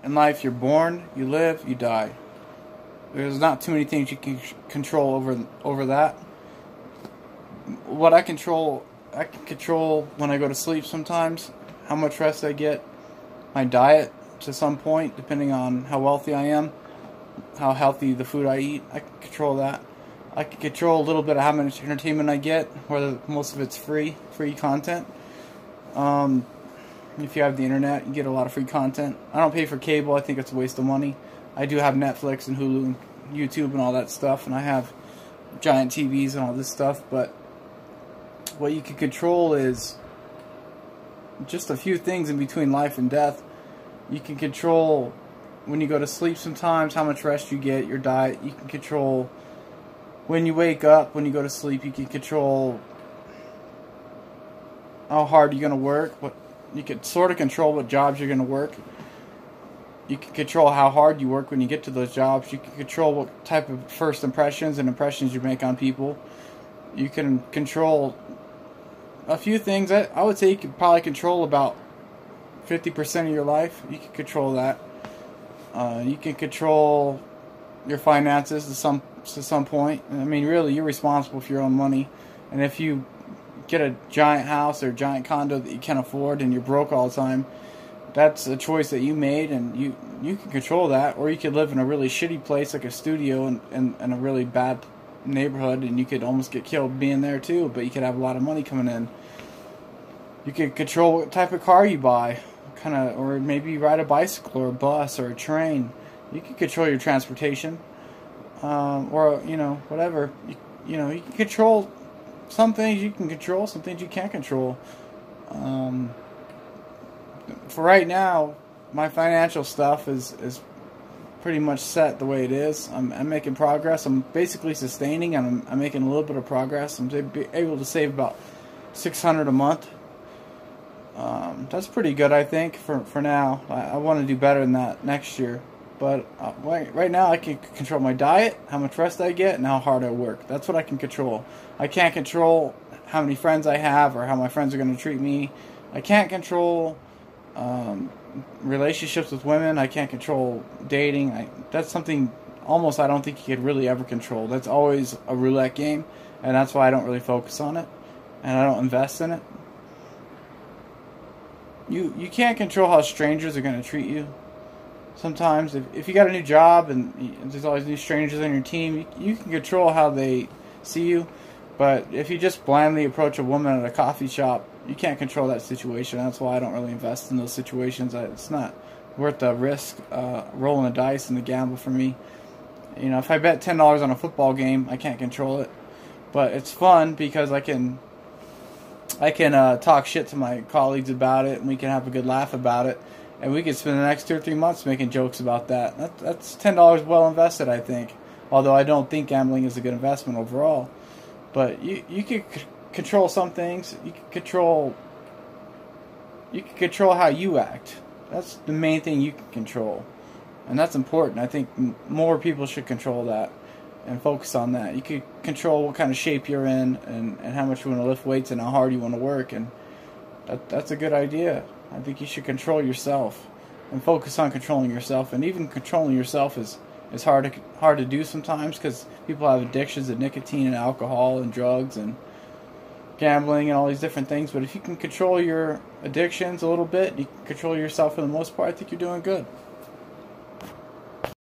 in life, you're born, you live, you die. There's not too many things you can control over that. What I can control when I go to sleep sometimes, how much rest I get, my diet to some point, depending on how wealthy I am, how healthy the food I eat. I can control that. I can control a little bit of how much entertainment I get, whether most of it's free content. If you have the internet, you get a lot of free content. I don't pay for cable. I think it's a waste of money. I do have Netflix and Hulu and YouTube and all that stuff, and I have giant TVs and all this stuff, but what you can control is just a few things in between life and death. You can control when you go to sleep sometimes, how much rest you get, your diet. You can control when you wake up, when you go to sleep. You can control how hard you're going to work. You can sort of control what jobs you're going to work. You can control how hard you work when you get to those jobs. You can control what type of first impressions and impressions you make on people. You can control a few things. I would say you can probably control about 50% of your life. You can control that. You can control your finances to some point. I mean, really, you're responsible for your own money. And if you get a giant house or a giant condo that you can't afford and you're broke all the time, that's a choice that you made, and you can control that. Or you could live in a really shitty place like a studio in a really bad neighborhood, and you could almost get killed being there too, but you could have a lot of money coming in. You could control what type of car you buy, or maybe you ride a bicycle or a bus or a train. You can control your transportation, or whatever. You can control some things. You can control some things you can't control. For right now, my financial stuff is pretty much set the way it is. I'm making progress. I'm basically sustaining, and I'm making a little bit of progress. I'm able to save about $600 a month. That's pretty good, I think, for now. I want to do better than that next year. But right now, I can control my diet, how much rest I get, and how hard I work. That's what I can control. I can't control how many friends I have or how my friends are going to treat me. I can't control relationships with women. I can't control dating. That's something almost I don't think you could really ever control. That's always a roulette game, and that's why I don't really focus on it, and I don't invest in it. You can't control how strangers are going to treat you. Sometimes, if you got a new job and there's always new strangers on your team, you can control how they see you. But if you just blindly approach a woman at a coffee shop, you can't control that situation. That's why I don't really invest in those situations. It's not worth the risk, rolling the dice and the gamble for me. If I bet $10 on a football game, I can't control it. But it's fun because I can talk shit to my colleagues about it, and we can have a good laugh about it. And we could spend the next 2 or 3 months making jokes about that. That's $10 well invested, I think. Although I don't think gambling is a good investment overall. But you can control some things. You can control how you act. That's the main thing you can control. And that's important. I think more people should control that and focus on that. You can control what kind of shape you're in and how much you want to lift weights and how hard you want to work. And that's a good idea. I think you should control yourself and focus on controlling yourself. And even controlling yourself is hard to do sometimes because people have addictions to nicotine and alcohol and drugs and gambling and all these different things. But if you can control your addictions a little bit, you can control yourself for the most part, I think you're doing good.